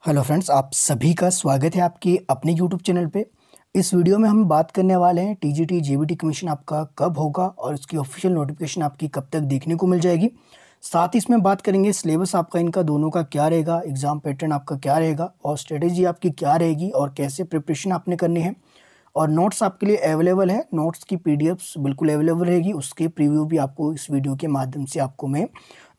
Hello friends, आप सभी का स्वागत है आपके अपने यूट्यूब चैनल पे। इस वीडियो में हम बात करने वाले हैं टीजीटी जेबीटी कमीशन आपका कब होगा और उसकी ऑफिशियल नोटिफिकेशन आपकी कब तक देखने को मिल जाएगी। साथ ही इसमें बात करेंगे सिलेबस आपका इनका दोनों का क्या रहेगा, एग्जाम पैटर्न आपका क्या रहेगा और स्ट्रेटेजी आपकी क्या रहेगी और कैसे प्रिपरेशन आपने करनी है। और नोट्स आपके लिए अवेलेबल है, नोट्स की पीडीएफ्स बिल्कुल अवेलेबल रहेगी, उसके प्रीव्यू भी आपको इस वीडियो के माध्यम से आपको मैं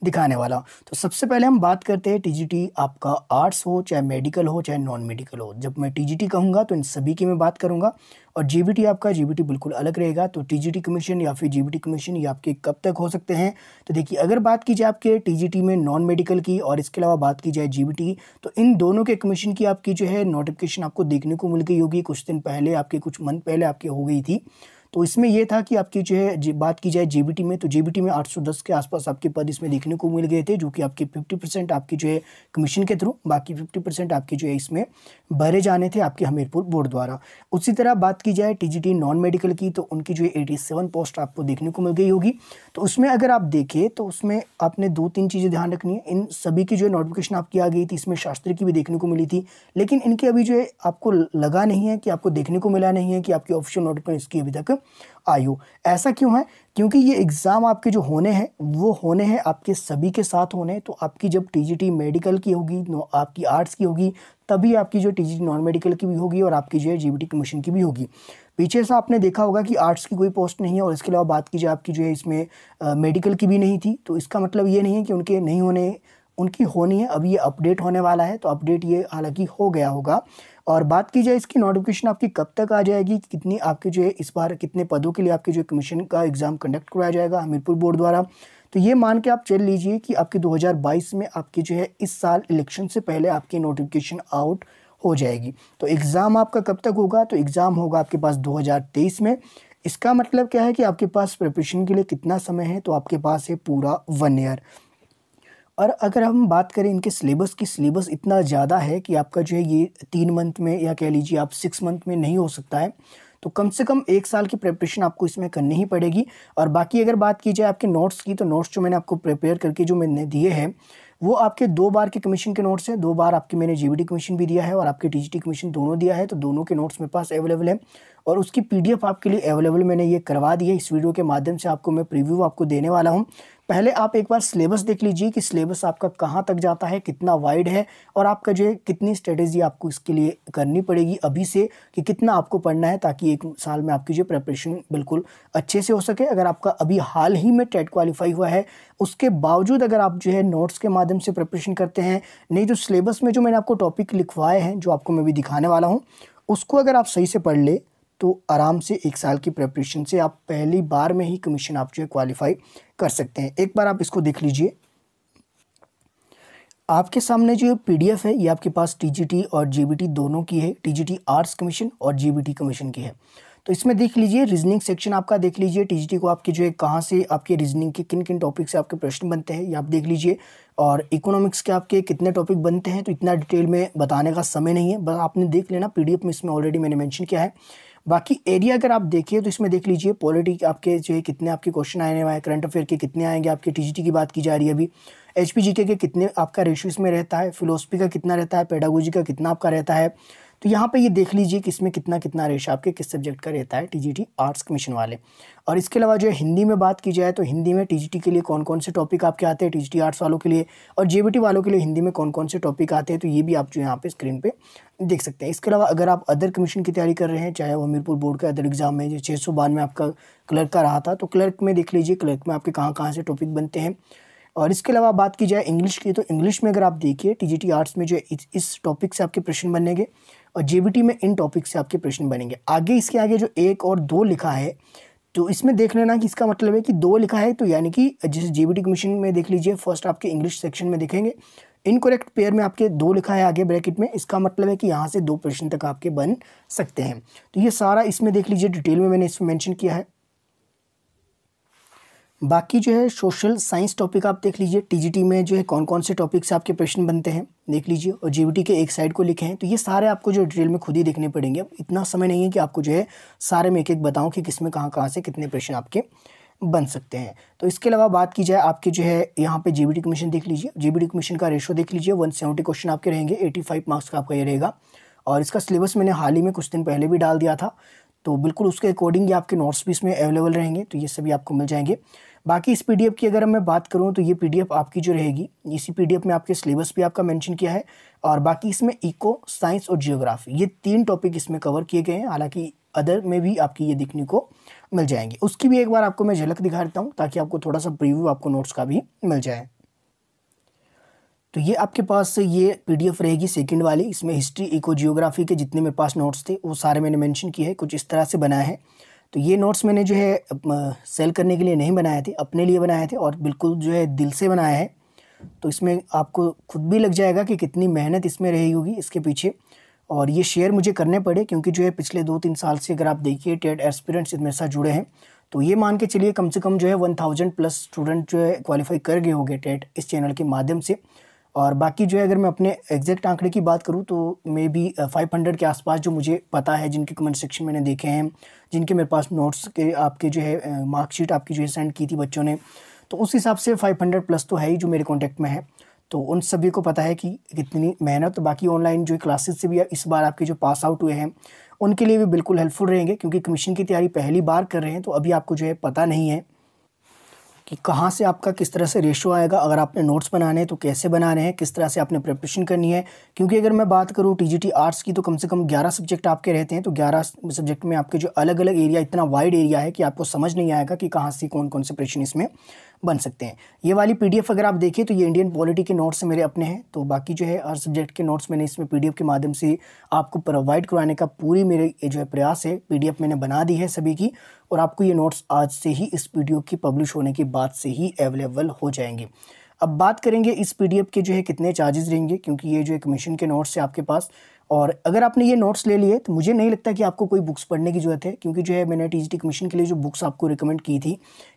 दिखाने वाला हूँ। तो सबसे पहले हम बात करते हैं टीजीटी आपका आर्ट्स हो चाहे मेडिकल हो चाहे नॉन मेडिकल हो। जब मैं टीजीटी कहूँगा तो इन सभी की मैं बात करूँगा और जीबीटी आपका जीबीटी बिल्कुल अलग रहेगा। तो टीजीटी कमीशन या फिर जीबीटी कमीशन ये आपके कब तक हो सकते हैं। तो देखिए, अगर बात की जाए आपके टीजीटी में नॉन मेडिकल की और इसके अलावा बात की जाए जीबीटी, तो इन दोनों के कमीशन की आपकी जो है नोटिफिकेशन आपको देखने को मिल गई होगी। कुछ दिन पहले आपके, कुछ मंथ पहले आपके हो गई थी। तो इसमें यह था कि आपकी जो है बात की जाए जीबीटी में, तो जीबीटी में 810 के आसपास आपके पद इसमें देखने को मिल गए थे, जो कि आपके 50% आपकी जो है कमीशन के थ्रू, बाकी 50% आपकी जो है इसमें भरे जाने थे आपके हमीरपुर बोर्ड द्वारा। उसी तरह बात की जाए टीजीटी नॉन मेडिकल की, तो उनकी जो है 87 पोस्ट आपको देखने को मिल गई होगी। तो उसमें अगर आप देखें तो उसमें आपने 2-3 चीज़ें ध्यान रखनी है। इन सभी की जो है नोटिफिकेशन आपकी आ गई थी, इसमें शास्त्री की भी देखने को मिली थी, लेकिन इनकी अभी जो है आपको लगा नहीं है कि आपको देखने को मिला नहीं है कि आपकी ऑफिशियल नोटिफिकेशन इसकी अभी तक आयु। ऐसा क्यों है? क्योंकि ये एग्ज़ाम आपके जो होने हैं वो होने हैं आपके सभी के साथ होने हैं। तो आपकी जब टीजीटी मेडिकल की होगी, आपकी आर्ट्स की होगी, तभी आपकी जो टीजीटी नॉन मेडिकल की भी होगी और आपकी जो है जीबीटी कमीशन की भी होगी। पीछे से आपने देखा होगा कि आर्ट्स की कोई पोस्ट नहीं है और इसके अलावा बात की जाए आपकी जो है इसमें मेडिकल की भी नहीं थी। तो इसका मतलब ये नहीं है कि उनके नहीं होने, उनकी होनी है। अब ये अपडेट होने वाला है, तो अपडेट ये हालांकि हो गया होगा। और बात की जाए इसकी नोटिफिकेशन आपकी कब तक आ जाएगी, कितनी आपके जो है इस बार कितने पदों के लिए आपके जो कमीशन का एग्ज़ाम कंडक्ट कराया जाएगा हमीरपुर बोर्ड द्वारा, तो ये मान के आप चल लीजिए कि आपके 2022 में आपकी जो है इस साल इलेक्शन से पहले आपकी नोटिफिकेशन आउट हो जाएगी। तो एग्ज़ाम आपका कब तक होगा? तो एग्ज़ाम होगा आपके पास 2023 में। इसका मतलब क्या है कि आपके पास प्रिपरेशन के लिए कितना समय है? तो आपके पास है पूरा 1 ईयर। और अगर हम बात करें इनके सिलेबस की, सिलेबस इतना ज़्यादा है कि आपका जो है ये 3 मंथ में या कह लीजिए आप 6 मंथ में नहीं हो सकता है। तो कम से कम 1 साल की प्रिपरेशन आपको इसमें करनी ही पड़ेगी। और बाकी अगर बात की जाए आपके नोट्स की, तो नोट्स जो मैंने आपको प्रिपेयर करके जो मैंने दिए हैं वो आपके 2 बार के कमीशन के नोट्स हैं। 2 बार आपके मैंने जीबीटी कमीशन भी दिया है और आपके टीजीटी कमीशन दोनों दिया है। तो दोनों के नोट्स मेरे पास अवेलेबल है और उसकी पीडीएफ आपके लिए अवेलेबल मैंने ये करवा दी है। इस वीडियो के माध्यम से आपको मैं प्रीव्यू आपको देने वाला हूँ। पहले आप एक बार सिलेबस देख लीजिए कि सिलेबस आपका कहाँ तक जाता है, कितना वाइड है और आपका जो है कितनी स्ट्रेटेजी आपको इसके लिए करनी पड़ेगी अभी से, कि कितना आपको पढ़ना है, ताकि 1 साल में आपकी जो प्रिपरेशन बिल्कुल अच्छे से हो सके। अगर आपका अभी हाल ही में टेट क्वालिफाई हुआ है, उसके बावजूद अगर आप जो है नोट्स के माध्यम से प्रिपरेशन करते हैं, नहीं तो सिलेबस में जो मैंने आपको टॉपिक लिखवाए हैं, जो आपको मैं भी दिखाने वाला हूँ, उसको अगर आप सही से पढ़ ले तो आराम से 1 साल की प्रिपरेशन से आप पहली बार में ही कमीशन आप जो है क्वालिफाई कर सकते हैं। एक बार आप इसको देख लीजिए। आपके सामने जो पीडीएफ है ये आपके पास टीजीटी और जीबीटी दोनों की है, टीजीटी आर्ट्स कमीशन और जीबीटी कमीशन की है। तो इसमें देख लीजिए, रीजनिंग सेक्शन आपका देख लीजिए, टीजीटी को आपके जो है कहाँ से आपके रीजनिंग के किन किन टॉपिक से आपके प्रश्न बनते हैं ये आप देख लीजिए। और इकोनॉमिक्स के आपके कितने टॉपिक बनते हैं, तो इतना डिटेल में बताने का समय नहीं है, बस आपने देख लेना, पीडीएफ में इसमें ऑलरेडी मैंने मेंशन किया है। बाकी एरिया अगर आप देखिए तो इसमें देख लीजिए पॉलिटी आपके जो है कितने आपके क्वेश्चन आने वाले हैं, करंट अफेयर के कितने आएंगे, आपके टीजीटी की बात की जा रही है अभी, एचपीजीके के कितने आपका रेशियो इसमें रहता है, फिलोसफी का कितना रहता है, पेडागोजी का कितना आपका रहता है। तो यहाँ पे ये देख लीजिए कि इसमें कितना कितना रेशियो आपके किस सब्जेक्ट का रहता है टीजीटी आर्ट्स कमीशन वाले। और इसके अलावा जो है हिंदी में बात की जाए तो हिंदी में टीजीटी के लिए कौन कौन से टॉपिक आपके आते हैं टीजीटी आर्ट्स वालों के लिए, और जेबीटी वालों के लिए हिंदी में कौन कौन से टॉपिक आते हैं, तो ये भी आप जो यहाँ पे स्क्रीन पे देख सकते हैं। इसके अलावा अगर आप अदर कमीशन की तैयारी कर रहे हैं, चाहे वो हमीरपुर बोर्ड का अदर एग्जाम में जो 692 में आपका क्लर्क का रहा था, तो क्लर्क में देख लीजिए क्लर्क में आपके कहाँ कहाँ से टॉपिक बनते हैं। और इसके अलावा बात की जाए इंग्लिश की, तो इंग्लिश में अगर आप देखिए टीजीटी आर्ट्स में जो इस टॉपिक से आपके प्रश्न बनेंगे और जेबीटी में इन टॉपिक से आपके प्रश्न बनेंगे। आगे इसके आगे जो 1 और 2 लिखा है, तो इसमें देख लेना कि इसका मतलब है कि 2 लिखा है, तो यानी कि जैसे जेबीटी कमीशन में देख लीजिए फर्स्ट आपके इंग्लिश सेक्शन में देखेंगे इनकरेक्ट पेयर में आपके 2 लिखा है आगे ब्रैकेट में, इसका मतलब है कि यहाँ से 2 प्रश्न तक आपके बन सकते हैं। तो ये सारा इसमें देख लीजिए डिटेल में मैंने इसमें मेंशन किया है। बाकी जो है सोशल साइंस टॉपिक आप देख लीजिए, टीजीटी में जो है कौन कौन से टॉपिक से आपके प्रश्न बनते हैं देख लीजिए, और जीबीटी के एक साइड को लिखे हैं। तो ये सारे आपको जो डिटेल में खुद ही देखने पड़ेंगे। अब इतना समय नहीं है कि आपको जो है सारे में एक एक बताऊं कि किसमें कहाँ कहाँ से कितने प्रश्न आपके बन सकते हैं। तो इसके अलावा बात की जाए आपके जो है यहाँ पे जीबीटी कमीशन देख लीजिए, जीबीटी कमीशन का रेशो देख लीजिए, 170 क्वेश्चन आपके रहेंगे, 85 मार्क्स का आपका ये रहेगा। और इसका सिलेबस मैंने हाल ही में कुछ दिन पहले भी डाल दिया था, तो बिल्कुल उसके अकॉर्डिंग ये आपके नोट्स भी इसमें अवेलेबल रहेंगे, तो ये सभी आपको मिल जाएंगे। बाकी इस पीडीएफ की अगर मैं बात करूँ तो ये पीडीएफ आपकी जो रहेगी, इसी पीडीएफ में आपके सिलेबस भी आपका मेंशन किया है, और बाकी इसमें इको, साइंस और जियोग्राफी ये 3 टॉपिक इसमें कवर किए गए हैं। हालांकि अदर में भी आपकी ये देखने को मिल जाएंगे, उसकी भी एक बार आपको मैं झलक दिखा देता हूँ ताकि आपको थोड़ा सा प्रीव्यू आपको नोट्स का भी मिल जाए। तो ये आपके पास ये पीडीएफ रहेगी सेकंड वाली, इसमें हिस्ट्री, इको, जियोग्राफी के जितने मेरे पास नोट्स थे वो सारे मैंने मेंशन किए हैं, कुछ इस तरह से बनाया है। तो ये नोट्स मैंने जो है सेल करने के लिए नहीं बनाए थे, अपने लिए बनाए थे और बिल्कुल जो है दिल से बनाया है। तो इसमें आपको खुद भी लग जाएगा कि कितनी मेहनत इसमें रही होगी इसके पीछे, और ये शेयर मुझे करने पड़े क्योंकि जो है पिछले 2-3 साल से अगर आप देखिए टेट एस्पिरेंट्स मेरे साथ जुड़े हैं, तो ये मान के चलिए कम से कम जो है 1000 प्लस स्टूडेंट जो है क्वालिफाई कर गए होंगे टेट इस चैनल के माध्यम से। और बाकी जो है अगर मैं अपने एग्जैक्ट आंकड़े की बात करूँ तो मे बी 500 के आसपास जो मुझे पता है, जिनके कमेंट सेक्शन मैंने देखे हैं, जिनके मेरे पास नोट्स के आपके जो है मार्कशीट आपकी जो है सेंड की थी बच्चों ने, तो उस हिसाब से 500 प्लस तो है ही जो मेरे कॉन्टैक्ट में है। तो उन सभी को पता है कि कितनी मेहनत, बाकी ऑनलाइन जो क्लासेस से भी इस बार आपके जो पास आउट हुए हैं उनके लिए भी बिल्कुल हेल्पफुल रहेंगे, क्योंकि कमीशन की तैयारी पहली बार कर रहे हैं तो अभी आपको जो है पता नहीं है कि कहाँ से आपका किस तरह से रेशो आएगा, अगर आपने नोट्स बनाने हैं तो कैसे बनाने हैं, किस तरह से आपने प्रिपरेशन करनी है। क्योंकि अगर मैं बात करूँ टीजीटी आर्ट्स की तो कम से कम 11 सब्जेक्ट आपके रहते हैं, तो 11 सब्जेक्ट में आपके जो अलग अलग एरिया, इतना वाइड एरिया है कि आपको समझ नहीं आएगा कि कहाँ से कौन कौन से प्रश्न इसमें बन सकते हैं। ये वाली पीडीएफ अगर आप देखिए तो ये इंडियन पॉलिटी के नोट्स मेरे अपने हैं, तो बाकी जो है हर सब्जेक्ट के नोट्स मैंने इसमें पीडीएफ के माध्यम से आपको प्रोवाइड करवाने का पूरी मेरे जो है प्रयास है। पीडीएफ मैंने बना दी है सभी की, और आपको ये नोट्स आज से ही इस वीडियो की पब्लिश होने के बाद से ही अवेलेबल हो जाएंगे। अब बात करेंगे इस पीडीएफ के जो है कितने चार्जेस रहेंगे, क्योंकि ये जो है कमीशन के नोट्स है आपके पास, और अगर आपने ये नोट्स ले लिए तो मुझे नहीं लगता कि आपको कोई बुक्स पढ़ने की ज़रूरत है, क्योंकि जो है मैंने टीजीटी कमीशन के लिए जो बुक्स आपको रिकमेंड की थी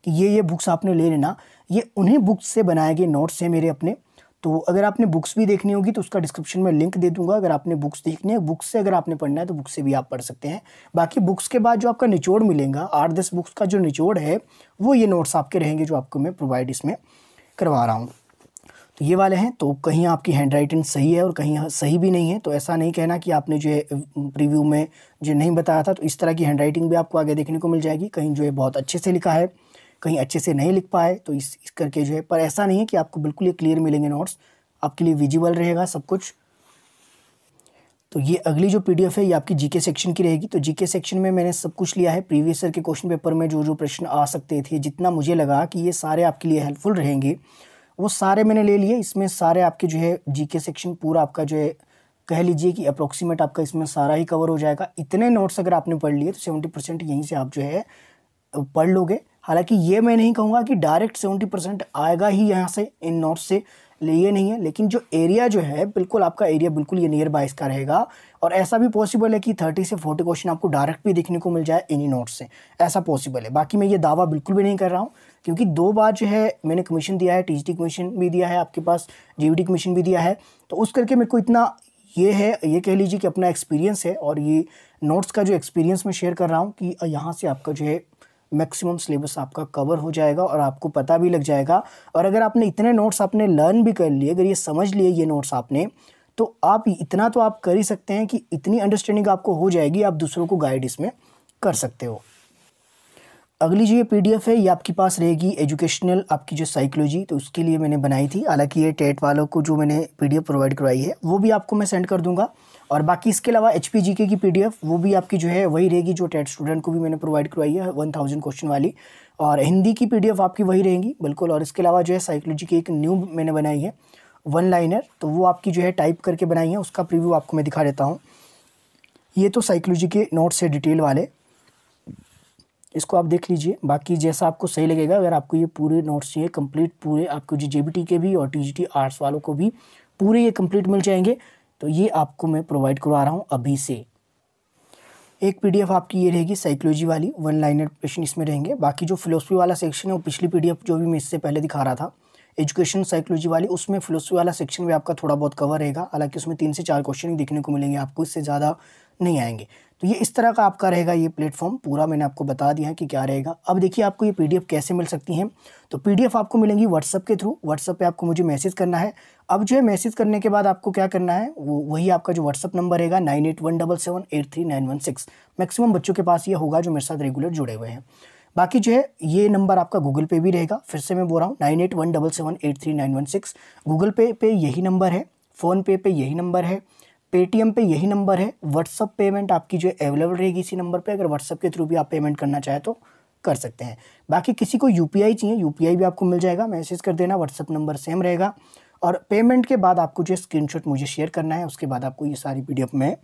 कि ये बुक्स आपने ले लेना, ये उन्हीं बुक्स से बनाए गए नोट्स हैं मेरे अपने। तो अगर आपने बुक्स भी देखनी होगी तो उसका डिस्क्रिप्शन में लिंक दे दूंगा, अगर आपने बुक्स देखनी है, बुक्स से अगर आपने पढ़ना है तो बुक्स से भी आप पढ़ सकते हैं। बाकी बुक्स के बाद जो आपका निचोड़ मिलेगा, 8-10 बुक्स का जो निचोड़ है वो ये नोट्स आपके रहेंगे जो आपको मैं प्रोवाइड इसमें करवा रहा हूँ। तो ये वाले हैं, तो कहीं आपकी हैंड राइटिंग सही है और कहीं सही भी नहीं है, तो ऐसा नहीं कहना कि आपने जो है प्रीव्यू में जो नहीं बताया था। तो इस तरह की हैंड राइटिंग भी आपको आगे देखने को मिल जाएगी, कहीं जो है बहुत अच्छे से लिखा है, कहीं अच्छे से नहीं लिख पाए, तो इस करके जो है, पर ऐसा नहीं है कि आपको बिल्कुल ये क्लियर मिलेंगे नोट्स, आपके लिए विजिबल रहेगा सब कुछ। तो ये अगली जो पीडीएफ है ये आपकी जीके सेक्शन की रहेगी। तो जीके सेक्शन में मैंने सब कुछ लिया है, प्रीवियस ईयर के क्वेश्चन पेपर में जो जो प्रश्न आ सकते थे, जितना मुझे लगा कि ये सारे आपके लिए हेल्पफुल रहेंगे वो सारे मैंने ले लिए। इसमें सारे आपके जो है जीके सेक्शन पूरा आपका जो है कह लीजिए कि अप्रोक्सीमेट आपका इसमें सारा ही कवर हो जाएगा। इतने नोट्स अगर आपने पढ़ लिए तो 70% यहीं से आप जो है पढ़ लोगे। हालांकि ये मैं नहीं कहूँगा कि डायरेक्ट 70% आएगा ही यहाँ से इन नोट्स से, ये नहीं है, लेकिन जो एरिया जो है बिल्कुल आपका एरिया बिल्कुल ये नियर बाय इसका रहेगा। और ऐसा भी पॉसिबल है कि 30 से 40 क्वेश्चन आपको डायरेक्ट भी देखने को मिल जाए इन्हीं नोट्स से, ऐसा पॉसिबल है। बाकी मैं ये दावा बिल्कुल भी नहीं कर रहा हूँ, क्योंकि 2 बार जो है मैंने कमीशन दिया है, टीजीटी कमीशन भी दिया है आपके पास, जीबीटी कमीशन भी दिया है, तो उस करके मेरे को इतना ये है, ये कह लीजिए कि अपना एक्सपीरियंस है, और ये नोट्स का जो एक्सपीरियंस मैं शेयर कर रहा हूँ कि यहाँ से आपका जो है मैक्सिमम सिलेबस आपका कवर हो जाएगा और आपको पता भी लग जाएगा। और अगर आपने इतने नोट्स आपने लर्न भी कर लिए, अगर ये समझ लिए ये नोट्स आपने, तो आप इतना तो आप कर ही सकते हैं कि इतनी अंडरस्टैंडिंग आपको हो जाएगी, आप दूसरों को गाइड इसमें कर सकते हो। अगली जो ये पीडीएफ है ये आपके पास रहेगी एजुकेशनल आपकी जो साइकोलॉजी, तो उसके लिए मैंने बनाई थी। हालांकि ये टेट वालों को जो मैंने पीडीएफ प्रोवाइड करवाई है वो भी आपको मैं सेंड कर दूंगा, और बाकी इसके अलावा एचपीजीके की पीडीएफ वो भी आपकी जो है वही रहेगी जो टेट स्टूडेंट को भी मैंने प्रोवाइड करवाई है 1000 क्वेश्चन वाली, और हिंदी की पीडीएफ आपकी वही रहेंगी बिल्कुल। और इसके अलावा जो है साइकोलॉजी की एक न्यू मैंने बनाई है 1 लाइनर, तो वो आपकी जो है टाइप करके बनाई है, उसका प्रीव्यू आपको मैं दिखा देता हूँ। ये तो साइकोलॉजी के नोट्स है डिटेल वाले, इसको आप देख लीजिए, बाकी जैसा आपको सही लगेगा। अगर आपको ये पूरे नोट्स चाहिए कंप्लीट, पूरे आपको जो जेबीटी के भी और टीजीटी आर्ट्स वालों को भी पूरे ये कंप्लीट मिल जाएंगे, तो ये आपको मैं प्रोवाइड करवा रहा हूँ अभी से। एक पीडीएफ आपकी ये रहेगी साइकोलॉजी वाली, 1 लाइनर प्रश्न इसमें रहेंगे। बाकी जो फिलोसफी वाला सेक्शन है वो पिछली पीडीएफ जो भी मैं इससे पहले दिखा रहा था एजुकेशन साइकोलॉजी वाली, उसमें फिलोसफी वाला सेक्शन भी आपका थोड़ा बहुत कवर रहेगा। हालांकि उसमें 3 से 4 क्वेश्चन ही देखने को मिलेंगे आपको, इससे ज़्यादा नहीं आएंगे। तो ये इस तरह का आपका रहेगा ये प्लेटफॉर्म, पूरा मैंने आपको बता दिया है कि क्या रहेगा। अब देखिए आपको ये पीडीएफ कैसे मिल सकती हैं। तो पीडीएफ आपको मिलेंगी व्हाट्सअप के थ्रू। व्हाट्सअप पे आपको मुझे मैसेज करना है। अब जो है मैसेज करने के बाद आपको क्या करना है, वो वही आपका जो व्हाट्सअप नंबर रहेगा 9817783916। मैक्सिमम बच्चों के पास ये होगा जो मेरे साथ रेगुलर जुड़े हुए हैं। बाकी जो है ये नंबर आपका गूगल पे भी रहेगा। फिर से मैं बोल रहा हूँ 9817783916। गूगल पे यही नंबर है, फ़ोनपे पे यही नंबर है, पेटीएम पे यही नंबर है। व्हाट्सअप पेमेंट आपकी जो है अवेलेबल रहेगी इसी नंबर पे। अगर व्हाट्सअप के थ्रू भी आप पेमेंट करना चाहें तो कर सकते हैं। बाकी किसी को यूपीआई चाहिए, यूपीआई भी आपको मिल जाएगा, मैसेज कर देना, व्हाट्सअप नंबर सेम रहेगा। और पेमेंट के बाद आपको जो स्क्रीनशॉट मुझे शेयर करना है, उसके बाद आपको ये सारी पीडीएफ मैं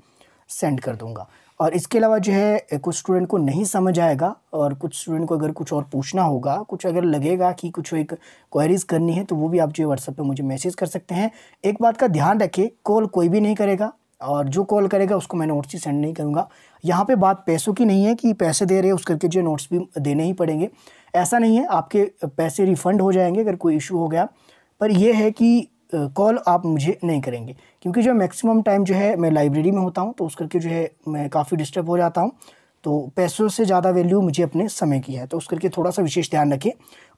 सेंड कर दूंगा। और इसके अलावा जो है कुछ स्टूडेंट को नहीं समझ आएगा और कुछ स्टूडेंट को अगर कुछ और पूछना होगा, कुछ अगर लगेगा कि कुछ एक क्वेरीज करनी है, तो वो भी आप जो है व्हाट्सएप पे मुझे मैसेज कर सकते हैं। एक बात का ध्यान रखिए, कॉल कोई भी नहीं करेगा और जो कॉल करेगा उसको मैं नोट्स ही सेंड नहीं करूँगा। यहाँ पे बात पैसों की नहीं है कि पैसे दे रहे हैं उस करके जो नोट्स भी देने ही पड़ेंगे, ऐसा नहीं है। आपके पैसे रिफ़ंड हो जाएंगे अगर कोई इशू हो गया। पर यह है कि कॉल आप मुझे नहीं करेंगे, क्योंकि जो मैक्सिमम टाइम जो है मैं लाइब्रेरी में होता हूँ, तो उस करके जो है मैं काफ़ी डिस्टर्ब हो जाता हूँ। तो पैसों से ज़्यादा वैल्यू मुझे अपने समय की है, तो उस करके थोड़ा सा विशेष ध्यान रखें।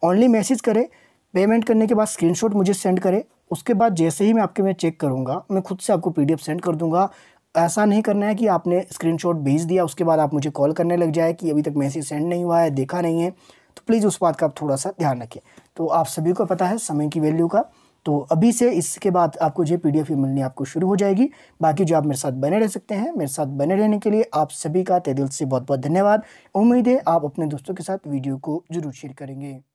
ओनली मैसेज करें, पेमेंट करने के बाद स्क्रीनशॉट मुझे सेंड करें। उसके बाद जैसे ही मैं आपके में चेक करूँगा, मैं खुद से आपको पीडीएफ सेंड कर दूँगा। ऐसा नहीं करना है कि आपने स्क्रीनशॉट भेज दिया उसके बाद आप मुझे कॉल करने लग जाए कि अभी तक मैसेज सेंड नहीं हुआ है, देखा नहीं है। तो प्लीज़ उस बात का आप थोड़ा सा ध्यान रखें। तो आप सभी को पता है समय की वैल्यू का। तो अभी से इसके बाद आपको जो पीडीएफ मिलनी आपको शुरू हो जाएगी। बाकी जो आप मेरे साथ बने रह सकते हैं, मेरे साथ बने रहने के लिए आप सभी का तहे दिल से बहुत बहुत धन्यवाद। उम्मीद है आप अपने दोस्तों के साथ वीडियो को जरूर शेयर करेंगे।